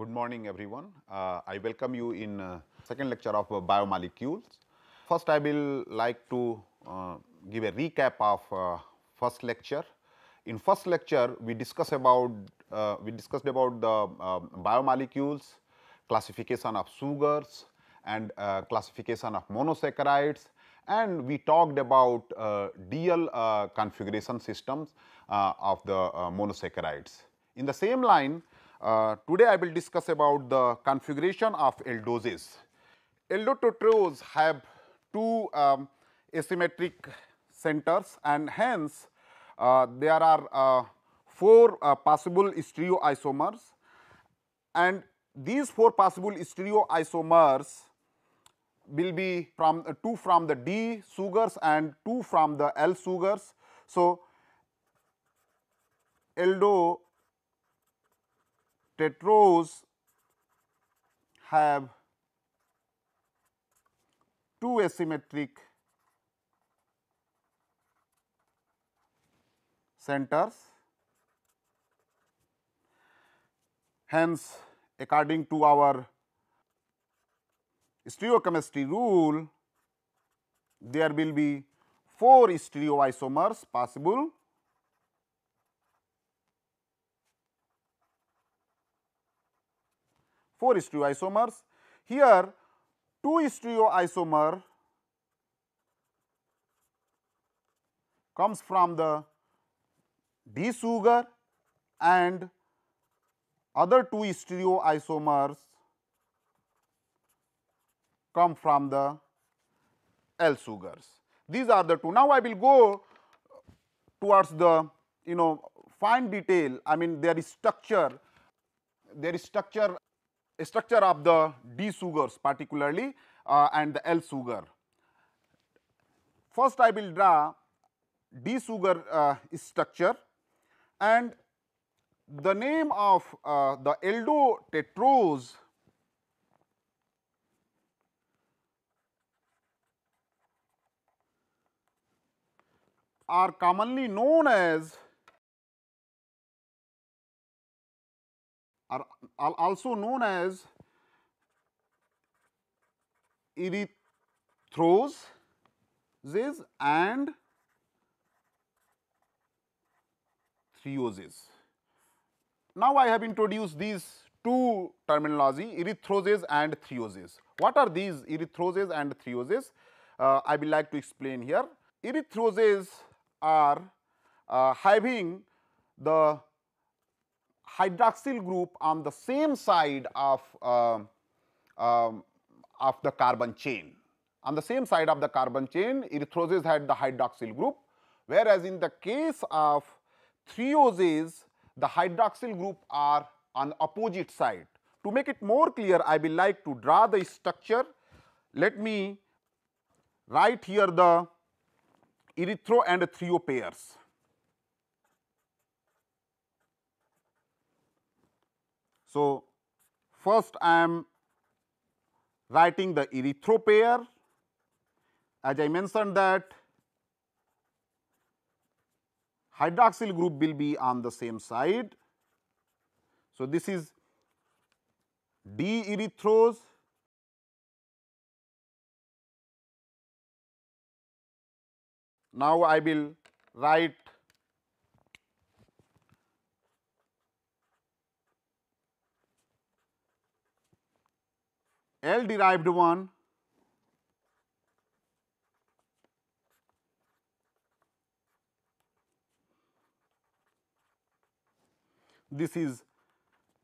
Good morning, everyone. I welcome you in second lecture of biomolecules. First, I will like to give a recap of first lecture. In first lecture, we discussed about the biomolecules, classification of sugars, and classification of monosaccharides, and we talked about DL configuration systems of the monosaccharides. In the same line, today I will discuss about the configuration of aldoses. Aldotetraos have two asymmetric centers, and hence there are four possible stereoisomers, and these four possible stereoisomers will be from two from the D sugars and two from the L sugars. So, aldotetraos have two asymmetric centers. Hence, according to our stereochemistry rule, there will be four stereoisomers possible. Four stereoisomers. Here, two stereoisomer comes from the D sugar and other two stereoisomers come from the L sugars. These are the two. Now, I will go towards the fine detail. I mean, there is structure of the D sugars particularly and the L sugar. First, I will draw D sugar structure, and the name of the aldotetraos are commonly known as, are also known as erythroses and threoses. Now, I have introduced these two terminology, erythroses and threoses. What are these erythroses and threoses? I will like to explain here. Erythroses are having the hydroxyl group on the same side of the carbon chain. On the same side of the carbon chain, erythroses had the hydroxyl group, whereas in the case of threoses, the hydroxyl group are on opposite side. To make it more clear, I will like to draw the structure. Let me write here the erythro and threo pairs. So, first I am writing the erythro pair. As I mentioned that hydroxyl group will be on the same side. So, this is D erythros Now, I will write L derived one this is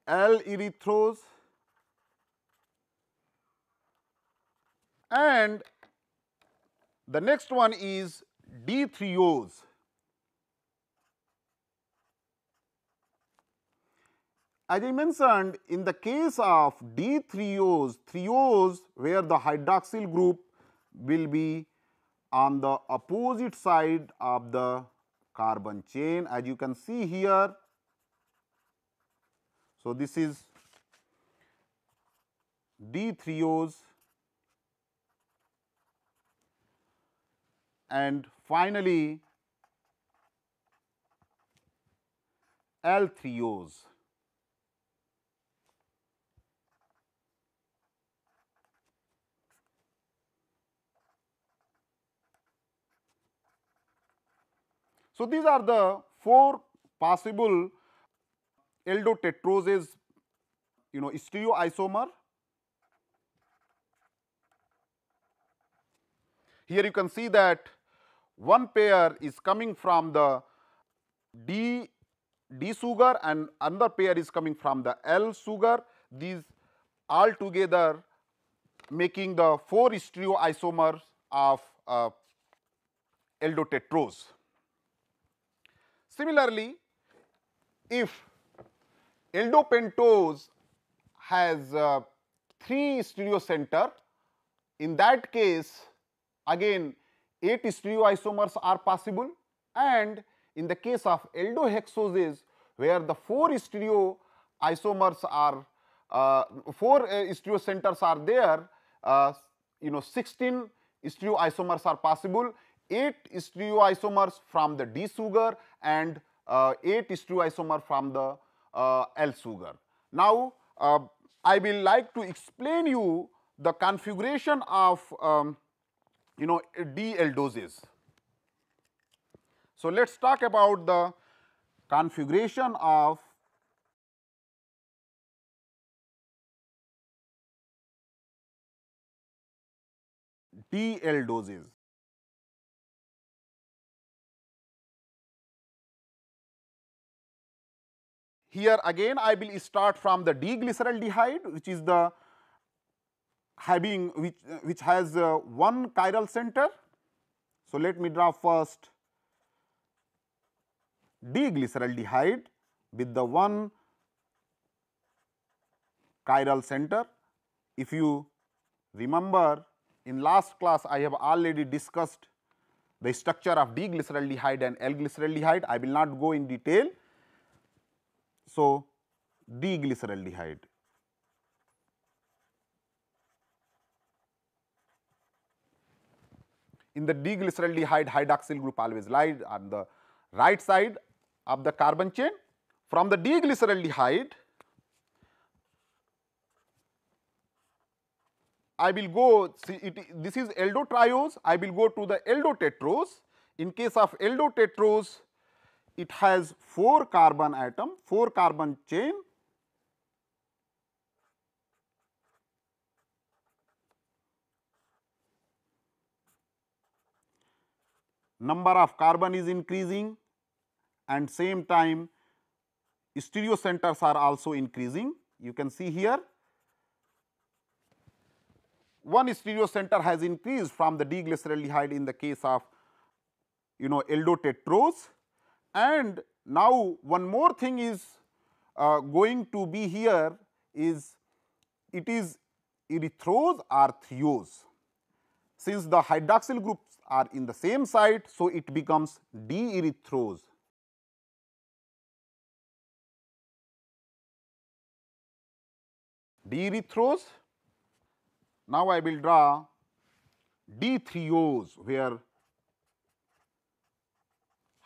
L erythros and the next one is D threos. As I mentioned, in the case of D threos where the hydroxyl group will be on the opposite side of the carbon chain, as you can see here. So, this is D threos and finally L threos. So, these are the 4 possible aldotetroses, stereoisomer. Here you can see that one pair is coming from the D sugar and another pair is coming from the L sugar. These all together making the 4 stereoisomers of aldotetrose. Similarly, if aldopentose has 3 stereocenter, in that case again 8 stereoisomers are possible, and in the case of aldohexoses where the 4 stereoisomers are 4 stereocenters are there, 16 stereoisomers are possible, 8 stereoisomers from the D sugar and 8 stereoisomer from the L sugar. Now, I will like to explain you the configuration of D aldoses. So, let us talk about the configuration of D aldoses. Here again I will start from the D-glyceraldehyde, which is the having which has one chiral center. So, let me draw first D-glyceraldehyde with the one chiral center. If you remember, in last class I have already discussed the structure of D-glyceraldehyde and L-glyceraldehyde. I will not go in detail. So, D-glyceraldehyde. In the D-glyceraldehyde, hydroxyl group always lies on the right side of the carbon chain. From the D-glyceraldehyde, I will go, see this is aldotriose, I will go to the aldotetrose. In case of aldotetrose, it has 4 carbon atom, 4 carbon chain. Number of carbon is increasing and same time stereocenters are also increasing. You can see here one stereocenter has increased from the D-glyceraldehyde in the case of aldotetrose, and now one more thing is going to be here is it is erythrose or threose. Since the hydroxyl groups are in the same site, so it becomes D-erythrose. D-erythrose. Now, I will draw D-threose where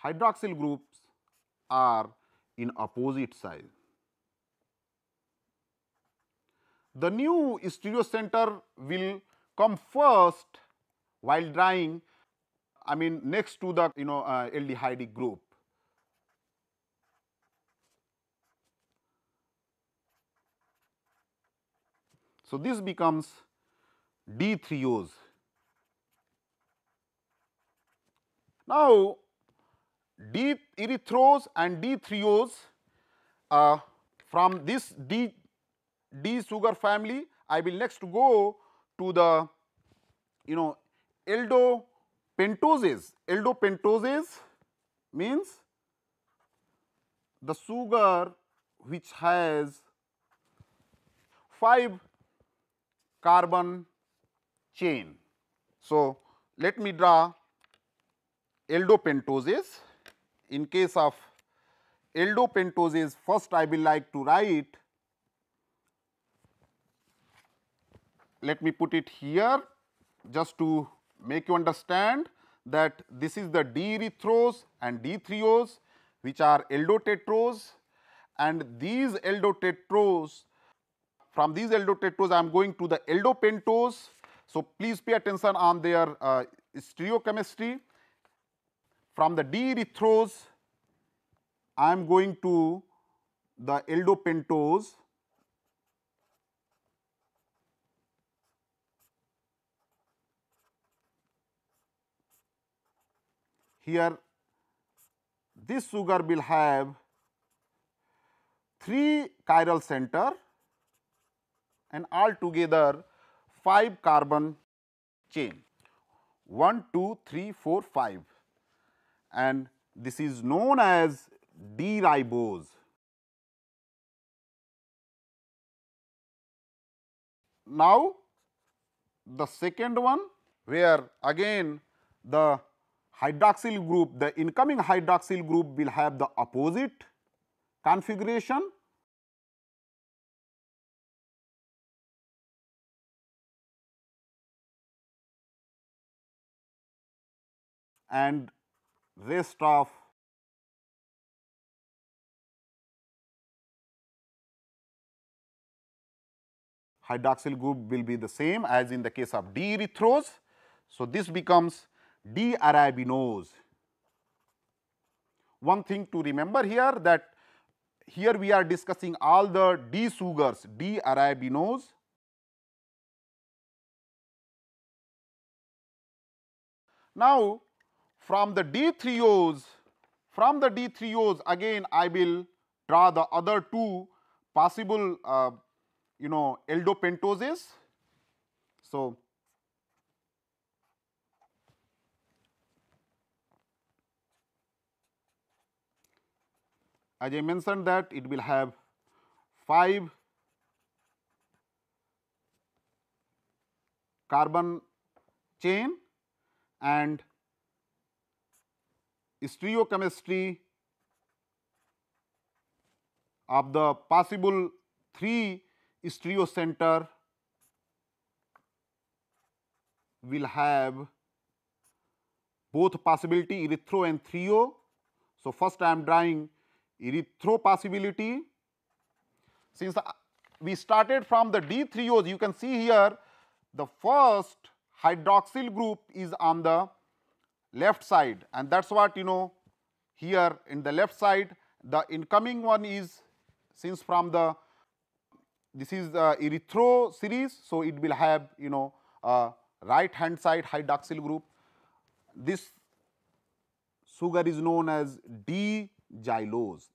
hydroxyl groups are in opposite side. The new stereocenter will come first while drawing, I mean next to the aldehydic group. So, this becomes D-threose. Now, D-erythrose and D-threose from this D sugar family, I will next go to the aldopentoses. Aldopentoses means the sugar which has 5 carbon chain. So, let me draw aldopentoses. In case of aldopentoses, first I will like to write, let me put it here just to make you understand that this is the D-erythrose and D-threose which are aldotetrose, and these aldotetrose, from these aldotetrose I am going to the aldopentose. So, please pay attention on their stereochemistry. from the D erythrose, I am going to the Eldo pentose, here this sugar will have 3 chiral center and altogether 5 carbon chain, 1, 2, 3, 4, 5, and this is known as D-ribose. Now, the second one, where again the hydroxyl group, the incoming hydroxyl group will have the opposite configuration. And rest of hydroxyl group will be the same as in the case of D-erythrose. So, this becomes D-arabinose. One thing to remember here, that here we are discussing all the D sugars, D-arabinose. Now, from the D-threose, again I will draw the other 2 possible Eldo pentoses. So, as I mentioned that it will have 5 carbon chain, and stereochemistry of the possible 3 stereocenter will have both possibility erythro and threo. So, first I am drawing erythro possibility. Since we started from the D-threose, you can see here the first hydroxyl group is on the left side, and that is what here in the left side the incoming one is, since from the this is the erythro series. So, it will have right hand side hydroxyl group. This sugar is known as D-xylose.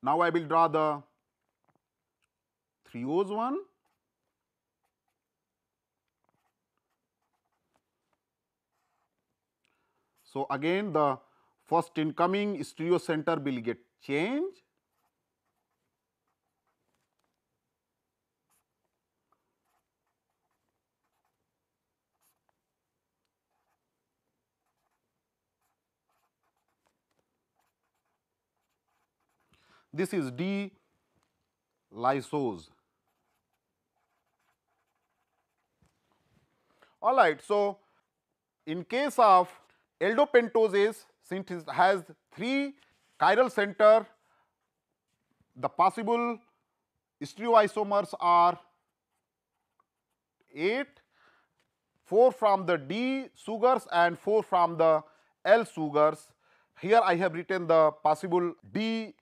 Now, I will draw the threose one. So, again the first incoming stereocenter will get changed. This is D-lysose. All right. So, in case of Eldo pentoses, since it has 3 chiral center, the possible stereoisomers are 8, 4 from the D sugars and 4 from the L sugars. Here I have written the possible D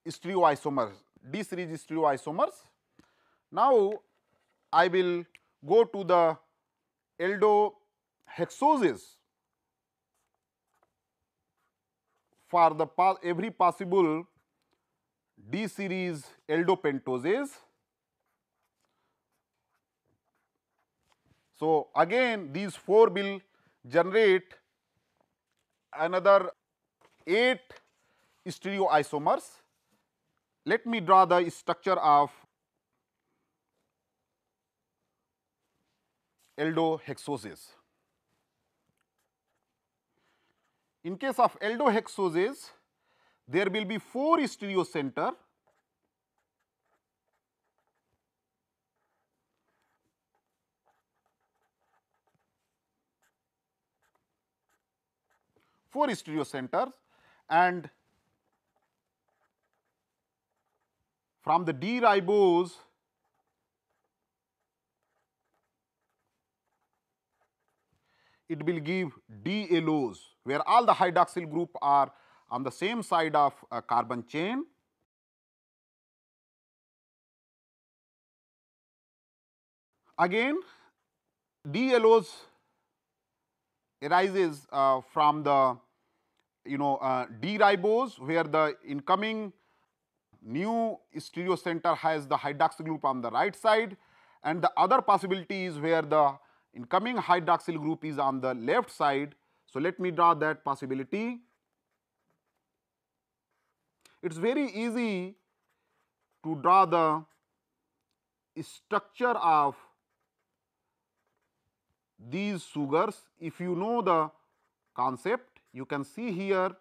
stereoisomers, D series stereoisomers. Now, I will go to the Eldo hexoses for the every possible D series Eldo pentoses. So, again these 4 will generate another 8 stereoisomers. Let me draw the structure of Eldo hexoses. In case of Eldo hexoses, there will be 4 stereocenter . Four stereocenters, and from the D-ribose it will give D-allos, where all the hydroxyl group are on the same side of a carbon chain. Again, D-allos arises from the D-ribose, where the incoming new stereocenter has the hydroxyl group on the right side, and the other possibility is where the incoming hydroxyl group is on the left side. So, let me draw that possibility. It is very easy to draw the structure of these sugars. If you know the concept, you can see here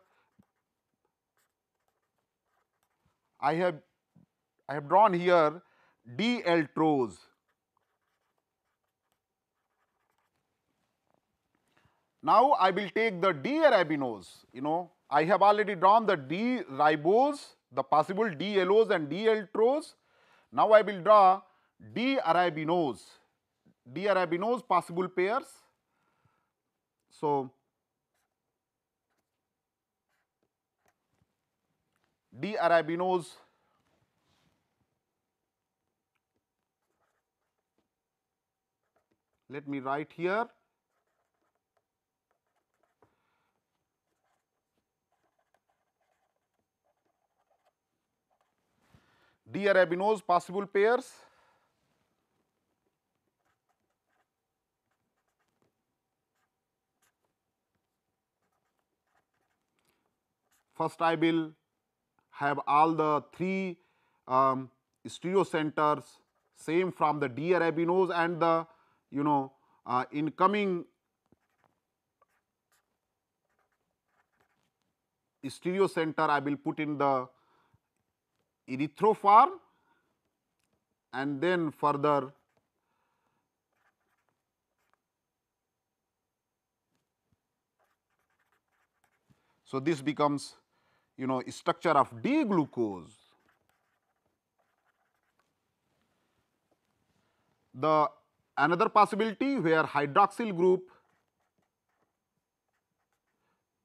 I have drawn here D-altrose. Now, I will take the D-arabinose. I have already drawn the D-ribose, the possible D-allos and D-altrose. Now, I will draw D-arabinose, D-arabinose possible pairs. So, D-arabinose let me write here D-arabinose possible pairs. First, I will have all the three stereocenters same from the D-arabinose, and the incoming stereocenter I will put in the erythrophore, and then further so this becomes structure of D-glucose. The another possibility where hydroxyl group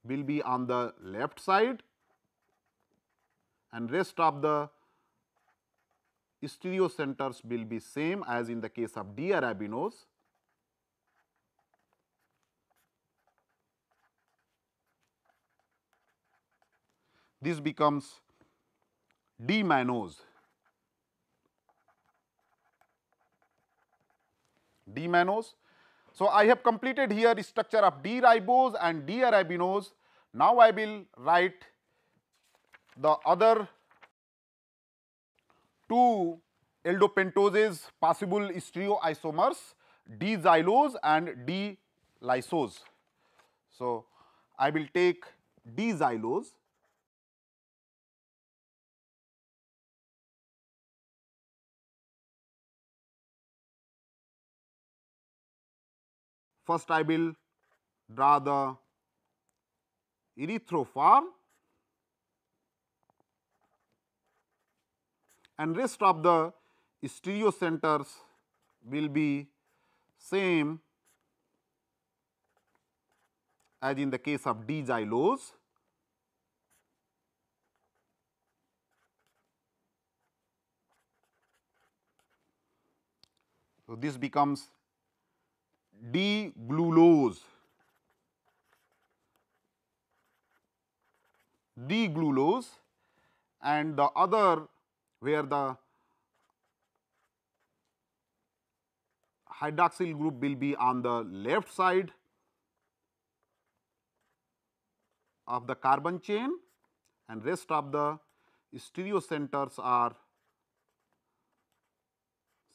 will be on the left side and rest of the stereocenters will be same as in the case of D-arabinose. This becomes D-mannose. D-mannose. So, I have completed here the structure of D-ribose and D-arabinose. Now, I will write the other two Eldo-pentoses possible stereoisomers, D-xylose and D-lysose. So, I will take D-xylose. First, I will draw the erythrophore, and rest of the stereocenters will be same as in the case of D-xylose. So, this becomes D-glulose, D-glulose, and the other where the hydroxyl group will be on the left side of the carbon chain, and rest of the stereocenters are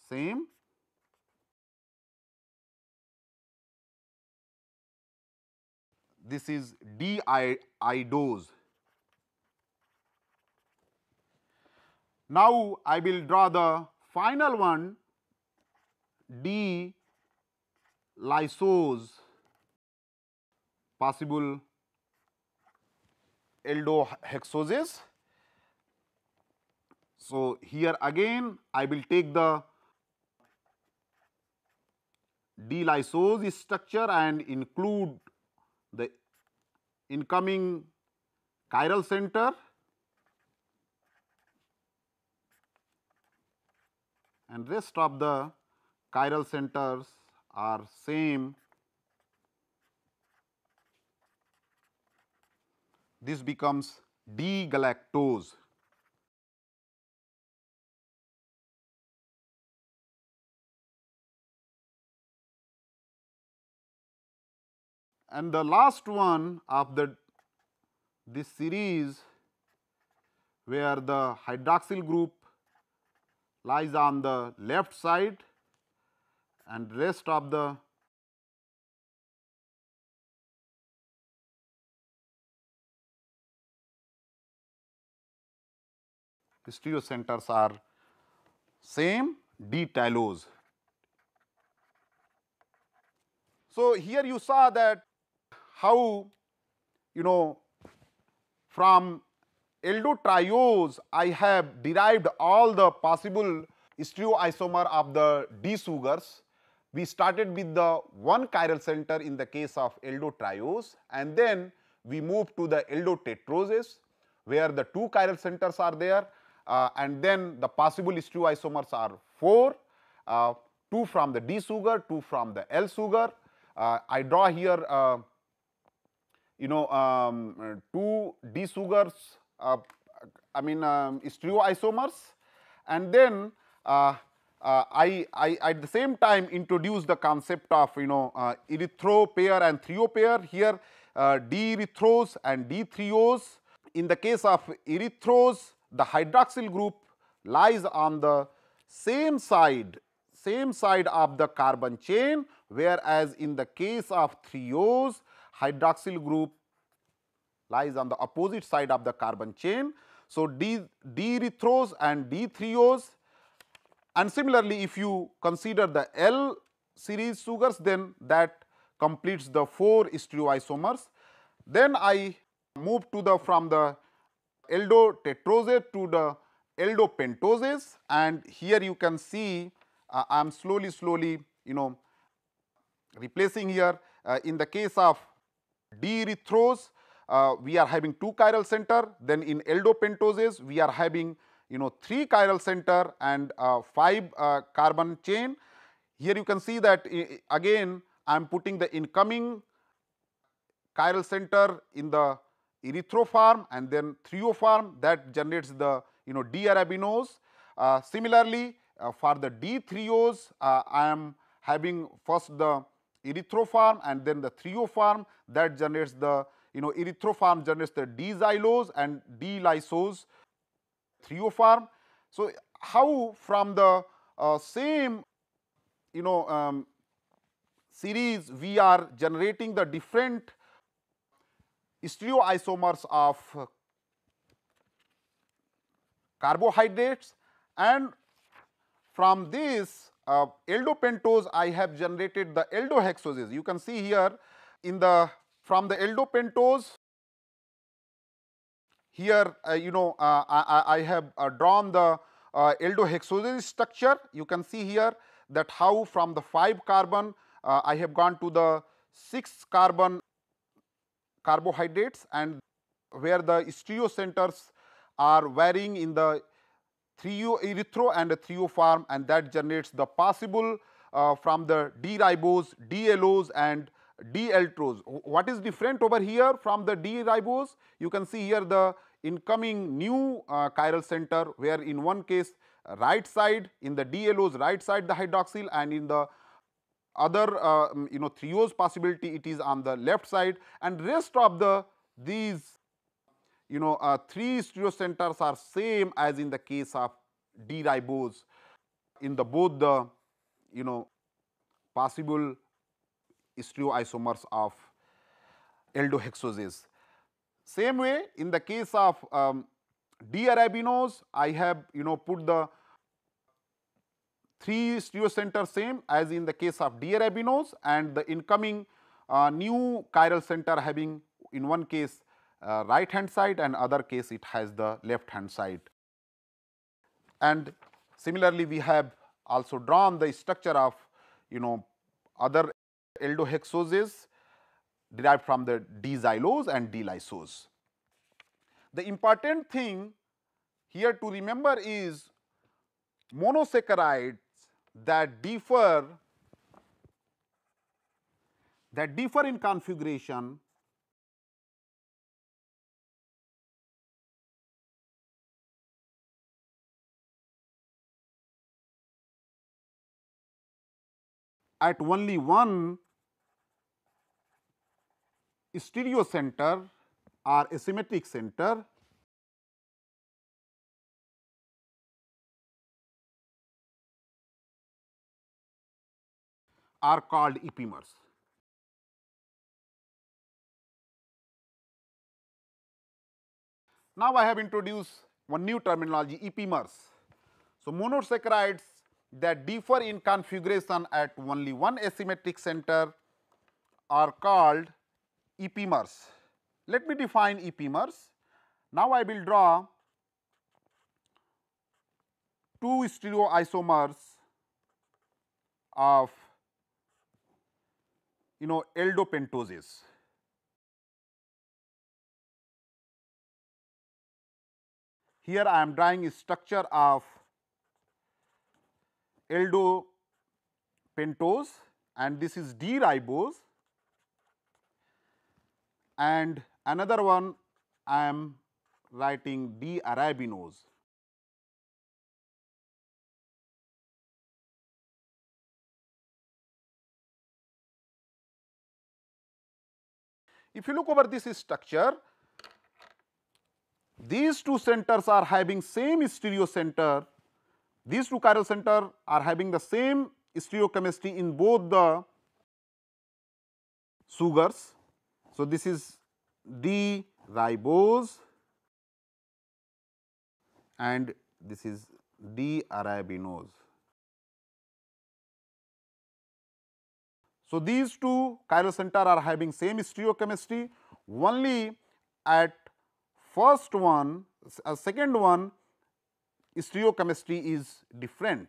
same. This is D-iodose. Now, I will draw the final one, D-lysose possible aldohexoses. So, here again I will take the delysose structure and include the incoming chiral center and rest of the chiral centers are same. This becomes D-galactose. And the last one of this series, where the hydroxyl group lies on the left side and rest of the stereocenters are same, D-tylose. So, here you saw that how, you know, from aldotriose I have derived all the possible stereoisomer of the D sugars. We started with the one chiral center in the case of aldotriose, and then we moved to the aldotetroses, where the two chiral centers are there, and then the possible stereoisomers are 4, 2 from the D sugar, 2 from the L sugar. I draw here two D sugars, stereoisomers, and then I at the same time introduce the concept of erythro pair and trio pair. Here D erythros and D trios. In the case of erythros, the hydroxyl group lies on the same side of the carbon chain, whereas in the case of trios, hydroxyl group lies on the opposite side of the carbon chain. So, D erythros and D trios, and similarly if you consider the L series sugars, then that completes the 4 stereoisomers. Then I move to the from the aldotetroses to the aldopentoses, and here you can see I am slowly replacing here. In the case of D erythros, we are having 2 chiral center. Then in aldopentoses we are having 3 chiral center and 5 carbon chain. Here you can see that again I am putting the incoming chiral center in the erythroform and then trioform, that generates the D-arabinose. Similarly, for the D trios, I am having first the erythroform and then the trioform, that generates the erythroform generates the D-xylose and D-lysose trioform. So, how from the same series we are generating the different stereoisomers of carbohydrates, and from this aldopentose I have generated the aldohexoses. You can see here in the from the aldopentose, here I have drawn the aldohexoses structure. You can see here that how from the 5 carbon I have gone to the 6 carbon carbohydrates, and where the stereocenters are varying in the erythro and the trioform, and that generates the possible from the D-ribose, D-allose and D-altrose. What is different over here from the D-ribose? You can see here the incoming new chiral center, where in one case right side, in the D-allose right side the hydroxyl, and in the other triose possibility it is on the left side, and rest of these 3 stereocenters are same as in the case of D-ribose in the both the possible stereoisomers of aldohexoses. Same way in the case of D-arabinose, I have put the 3 stereocenters same as in the case of D-arabinose, and the incoming new chiral center having in one case right hand side and other case it has the left hand side. And similarly we have also drawn the structure of other aldohexoses derived from the D-xylose and D-lysose. The important thing here to remember is monosaccharides that differ in configuration at only one stereocenter or asymmetric center are called epimers. Now, I have introduced one new terminology, epimers. So, monosaccharides that differ in configuration at only one asymmetric center are called epimers. Let me define epimers. Now, I will draw two stereoisomers of Eldo pentoses. Here I am drawing a structure of Eldo pentose and this is D ribose, and another one I am writing D arabinose. If you look over this structure, these two centers are having same stereocenter. These two chiral centers are having the same stereochemistry in both the sugars. So, this is D ribose and this is D arabinose. So, these two chiral centers are having same stereochemistry, only at first one, second one stereochemistry is different.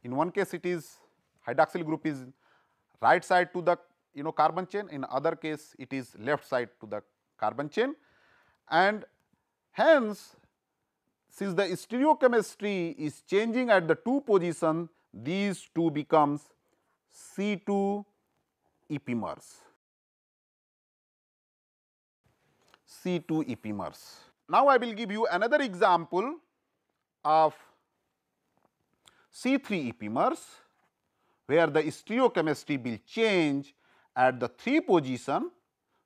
In one case it is hydroxyl group is right side to the carbon chain, in other case it is left side to the carbon chain, and hence since the stereochemistry is changing at the two position, these two becomes C2 epimers. C2 epimers. Now, I will give you another example of C3 epimers, where the stereochemistry will change at the 3 position.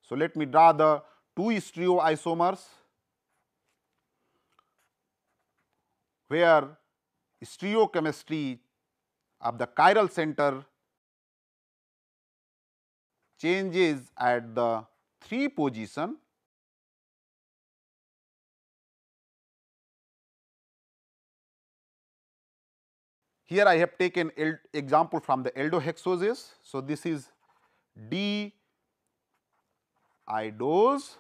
So, let me draw the two stereoisomers where stereochemistry of the chiral center changes at the 3 position. Here I have taken example from the aldohexoses. So, this is D idose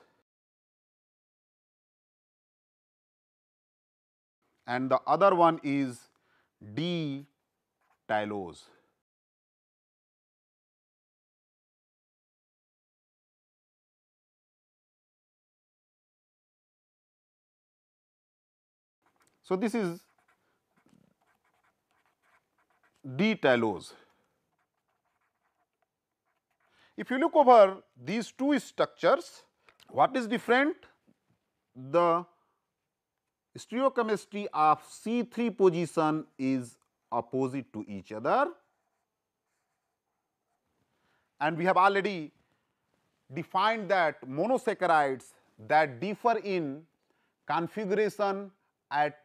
and the other one is D tylose. So, this is D tylose. If you look over these two structures, what is different? The stereochemistry of C3 position is opposite to each other, and we have already defined that monosaccharides that differ in configuration at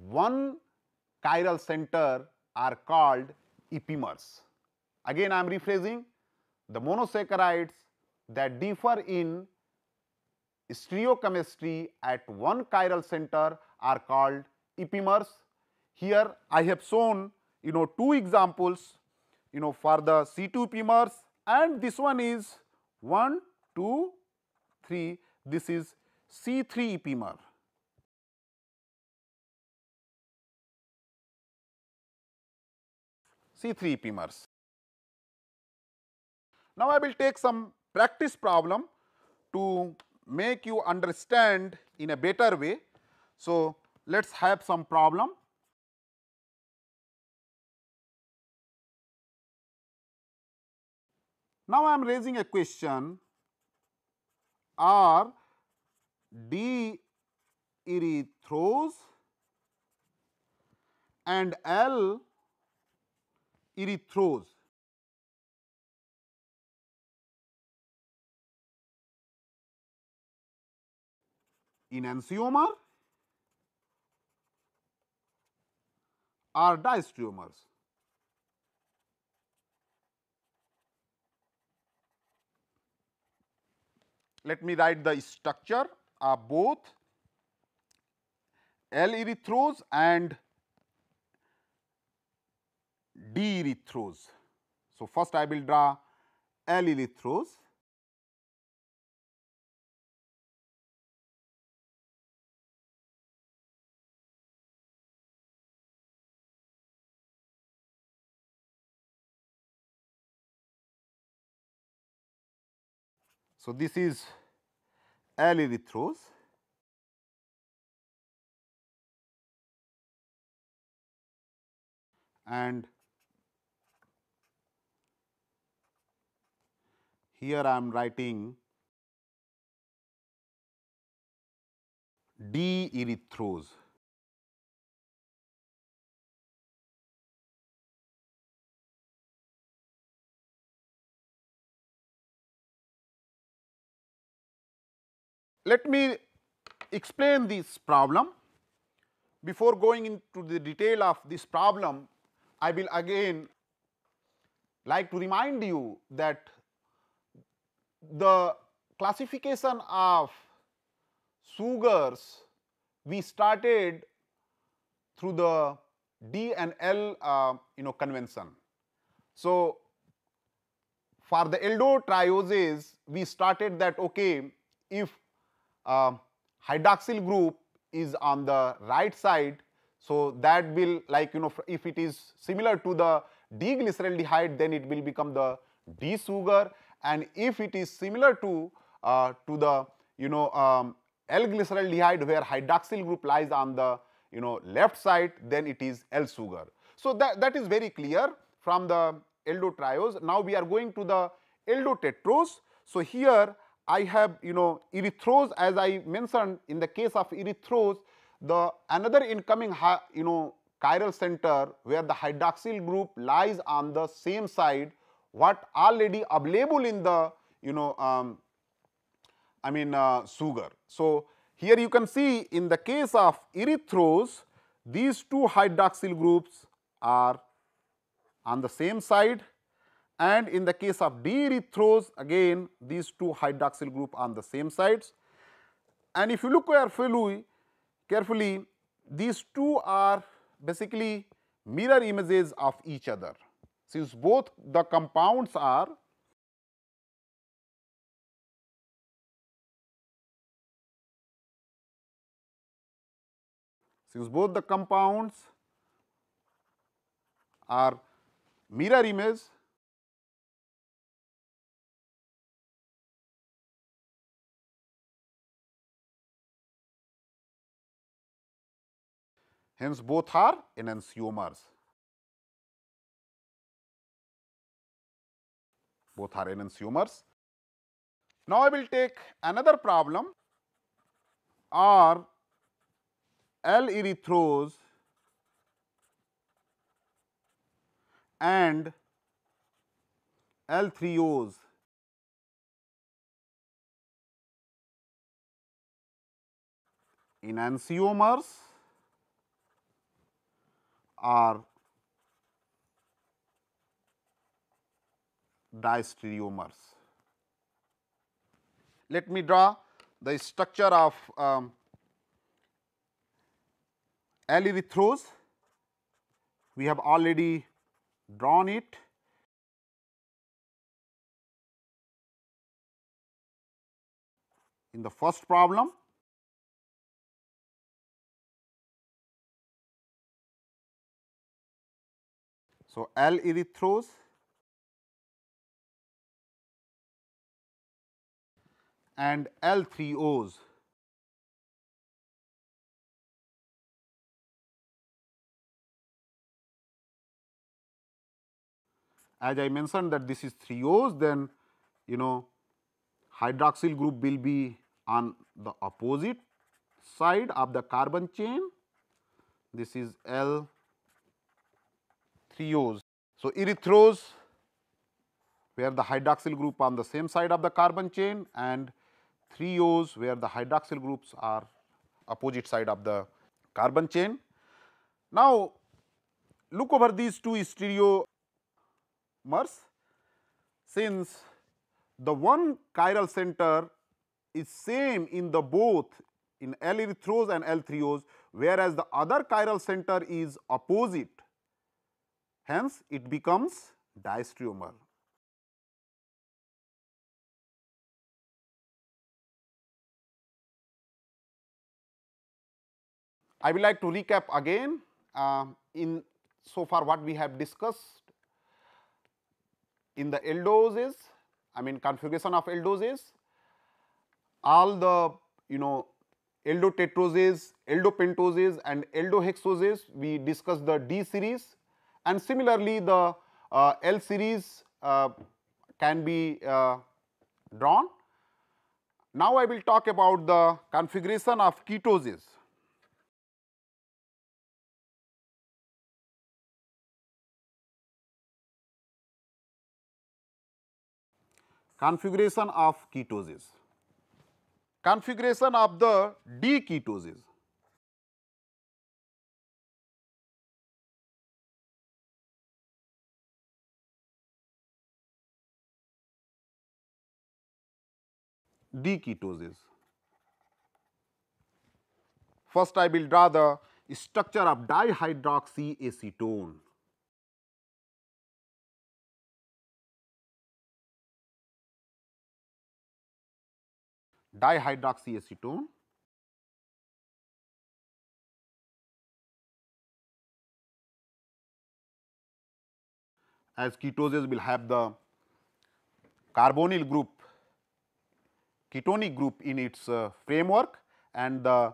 one chiral center are called epimers. Again I am rephrasing, the monosaccharides that differ in stereochemistry at one chiral center are called epimers. Here I have shown two examples for the C2 epimers, and this one is 1, 2, 3, this is C3 epimer. C3 epimers. Now, I will take some practice problem to make you understand in a better way. So, let us have some problem. Now, I am raising a question: are D erythros and L erythros enantiomer or diastereomers? Let me write the structure of both L erythros and D erythros. So, first I will draw L erythros. So, this is L erythros and here I am writing D erythros. Let me explain this problem. Before going into the detail of this problem, I will again like to remind you that the classification of sugars we started through the D and L convention. So, for the Eldo trioses we started that okay, if hydroxyl group is on the right side, so that will like if it is similar to the D-glyceraldehyde, then it will become the D sugar, and if it is similar to the L-glyceraldehyde where hydroxyl group lies on the left side, then it is L sugar. So, that is very clear from the Eldo trios. Now, we are going to the Eldo tetros. So, here I have erythros, as I mentioned. In the case of erythros, the another incoming chiral center where the hydroxyl group lies on the same side what already available in the sugar. So, here you can see in the case of erythros, these two hydroxyl groups are on the same side, and in the case of D-erythros, again these two hydroxyl group on the same sides. And if you look carefully, these two are basically mirror images of each other, since both the compounds are mirror image, hence both are enantiomers. Both are enantiomers. Now, I will take another problem. Are L erythros and L threos enantiomers or diastereomers? Let me draw the structure of L erythros. We have already drawn it. In the first problem. So, L-erythrose and L3Os. As I mentioned that this is 3Os, then hydroxyl group will be on the opposite side of the carbon chain. This is L3Os. So, erythrose where the hydroxyl group on the same side of the carbon chain, and 3Os where the hydroxyl groups are opposite side of the carbon chain. Now, look over these two stereomers. Since the one chiral center is same in the both in L-erythrose and L3Os, whereas the other chiral center is opposite, hence it becomes diastereomer. I would like to recap again in so far what we have discussed in the Eldos is, I mean configuration of Eldos is, all the eldotetroses, eldopentoses and eldohexoses we discussed the D series, and similarly the L series can be drawn. Now I will talk about the configuration of ketoses. Configuration of ketoses. Configuration of the D ketoses. D ketoses. First I will draw the structure of dihydroxyacetone. Dihydroxyacetone. As ketoses will have the carbonyl group, ketonic group in its framework, and the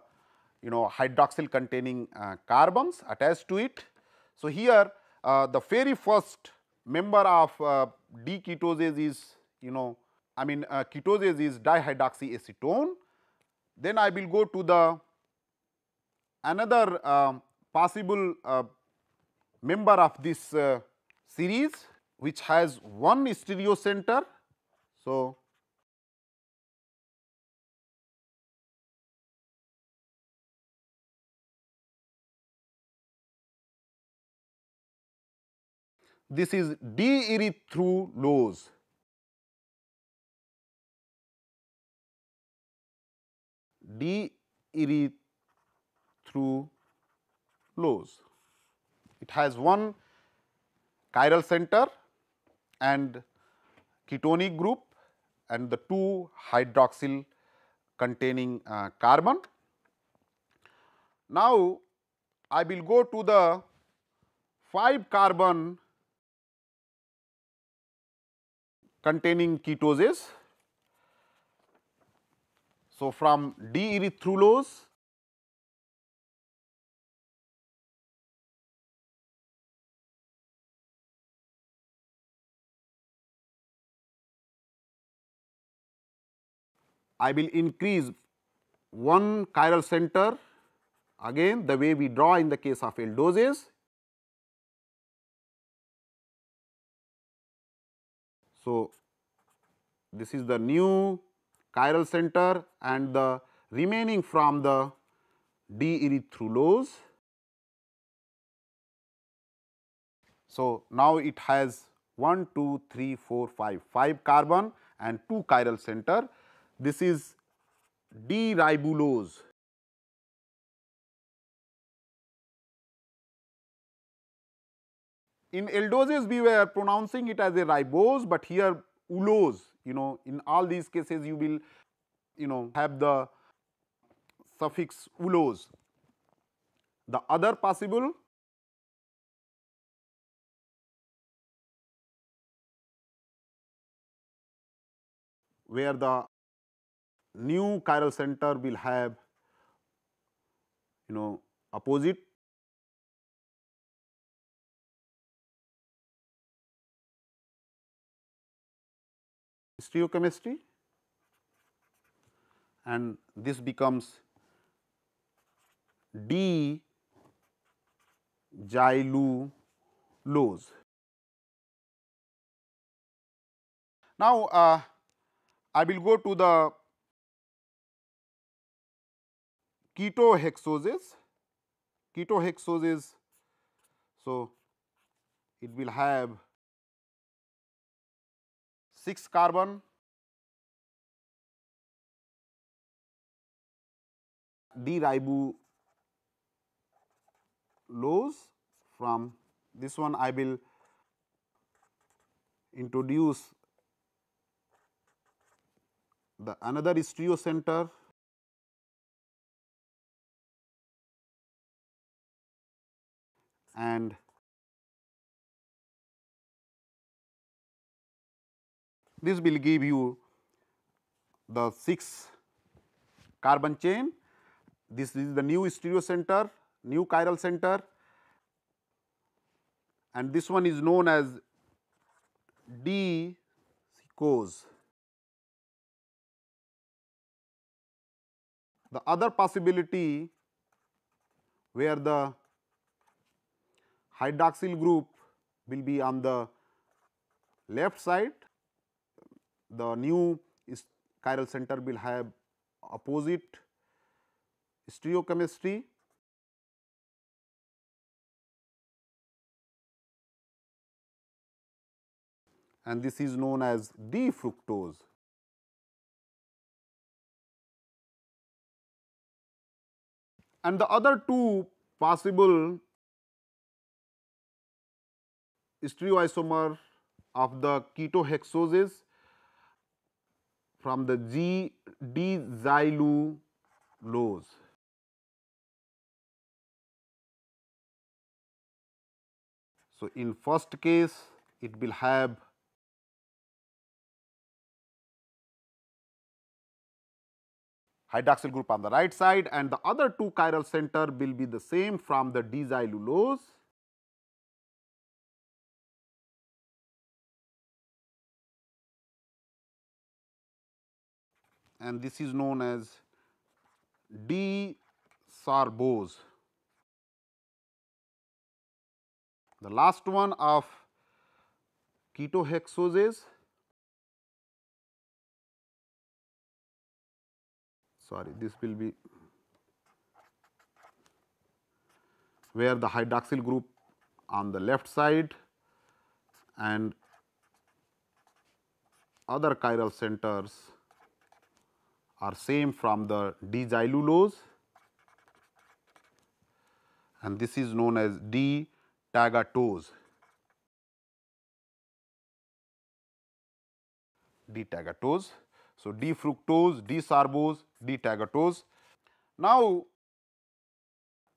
hydroxyl containing carbons attached to it. So, here the very first member of D ketoses is ketoses is dihydroxyacetone. Then I will go to the another possible member of this series which has one stereocenter. So, this is D-erythrulose. D-erythrulose. It has one chiral center and ketonic group and the two hydroxyl containing carbon. Now, I will go to the 5 carbon containing ketoses. So, from D-erythrulose I will increase one chiral center again the way we draw in the case of aldoses. So, this is the new chiral center and the remaining from the D-erythrulose. So, now it has 1, 2, 3, 4, 5 carbon and 2 chiral center. This is D-ribulose. In aldoses we were pronouncing it as a ribose, but here ulose, in all these cases you will have the suffix ulose. The other possible where the new chiral center will have opposite stereochemistry, and this becomes D-xylulose. Now, I will go to the ketohexoses. Ketohexoses, so it will have 6 carbon, D-ribulose. From this one I will introduce the another stereocenter, and this will give you the 6 carbon chain. This is the new stereocenter, new chiral center, and this one is known as D-cose. The other possibility where the hydroxyl group will be on the left side, the new chiral center will have opposite stereochemistry, and this is known as D-fructose. And the other two possible stereoisomer of the ketohexoses from the D-xylulose. So, in first case it will have hydroxyl group on the right side, and the other two chiral center will be the same from the D-xylulose. And this is known as D-sorbose. The last one of ketohexoses, sorry, this will be where the hydroxyl group on the left side and other chiral centers are same from the D-xylulose, and this is known as D-tagatose. D-tagatose. So, D-fructose, D-sorbose, D-tagatose. Now,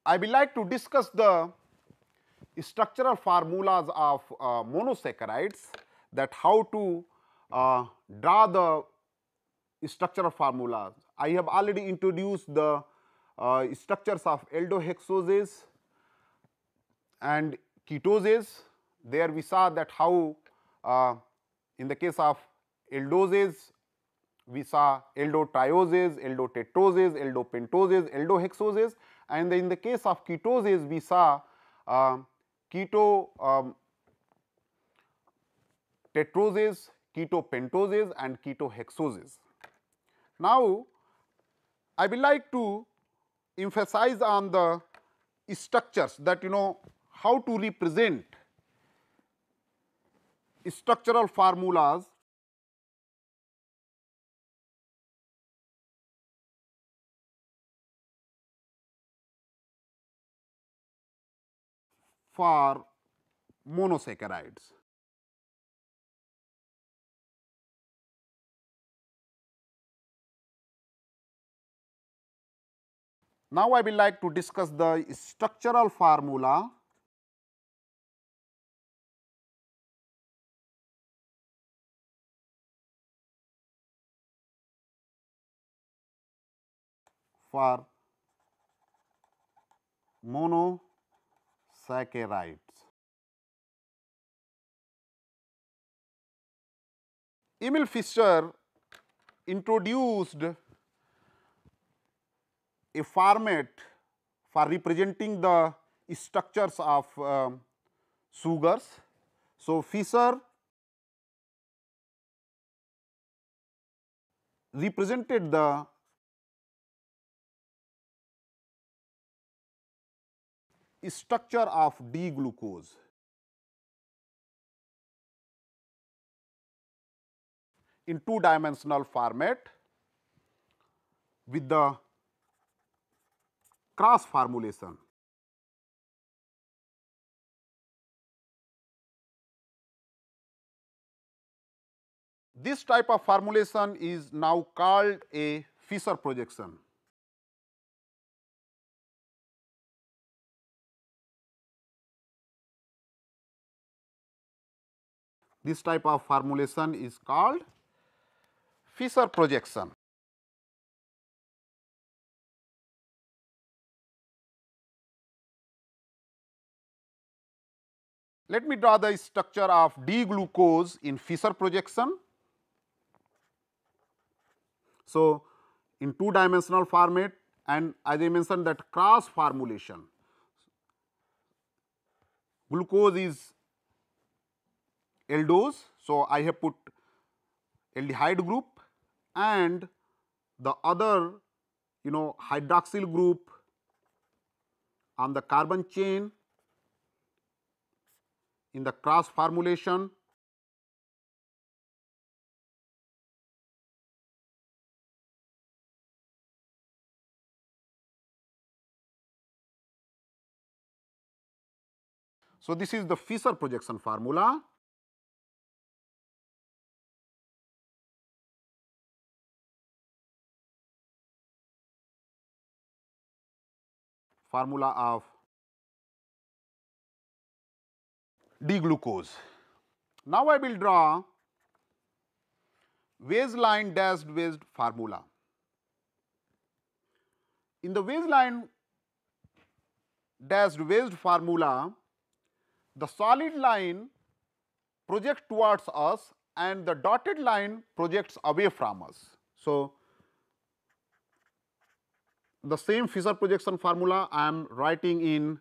I will like to discuss the structural formulas of monosaccharides, that how to draw the structural formulas. I have already introduced the structures of aldohexoses and ketoses. There we saw that how in the case of aldoses we saw aldotrioses, aldotetroses, aldopentoses, aldohexoses, and in the case of ketoses we saw ketotetroses, ketopentoses and ketohexoses. Now, I will like to emphasize on the structures, that how to represent structural formulas for monosaccharides. Now, I will like to discuss the structural formula for monosaccharides. Emil Fischer introduced a format for representing the structures of sugars. So, Fischer represented the structure of D-glucose. In two-dimensional format with the cross formulation. This type of formulation is now called a Fischer projection. This type of formulation is called Fischer projection. Let me draw the structure of D-glucose in Fischer projection. So, in two-dimensional format, and as I mentioned that cross formulation, glucose is aldose. So, I have put aldehyde group and the other hydroxyl group on the carbon chain in the cross formulation. So, this is the Fischer projection formula. Formula of D-glucose. Now, I will draw Weiss line dashed Weiss formula. In the Weiss line dashed Weiss formula, the solid line projects towards us and the dotted line projects away from us. So, the same Fischer projection formula I am writing in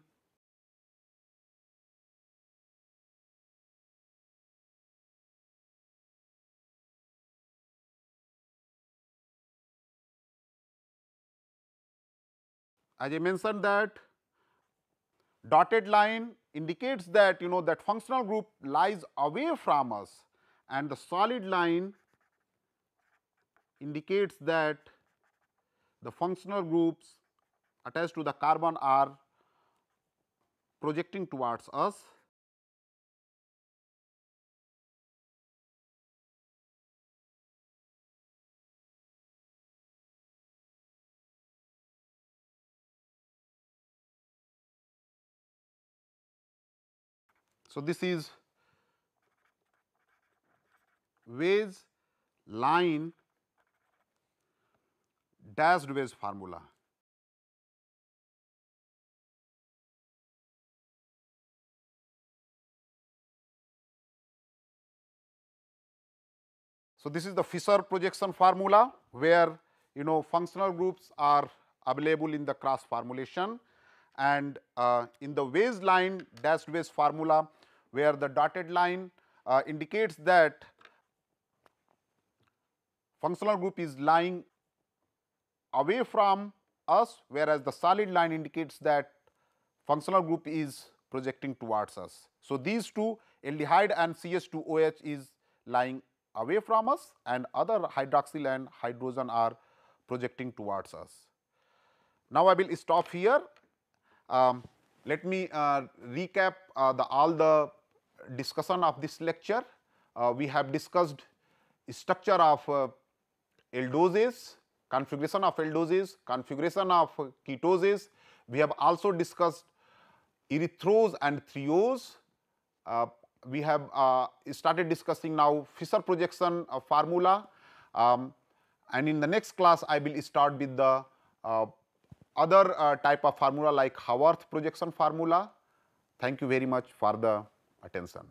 as I mentioned that dotted line indicates that that functional group lies away from us and the solid line indicates that the functional groups attached to the carbon are projecting towards us. So, this is Weiss line dashed Weiss formula. So, this is the Fischer projection formula where functional groups are available in the cross formulation, and in the Weiss line dashed Weiss formula where the dotted line indicates that functional group is lying away from us, whereas the solid line indicates that functional group is projecting towards us. So, these two aldehyde and CH2OH is lying away from us and other hydroxyl and hydrogen are projecting towards us. Now, I will stop here. Let me recap all the discussion of this lecture. We have discussed structure of aldoses, configuration of aldoses, configuration of ketoses. We have also discussed erythrose and threose. We have started discussing now Fischer projection formula, and in the next class I will start with the other type of formula like Haworth projection formula. Thank you very much for the attention.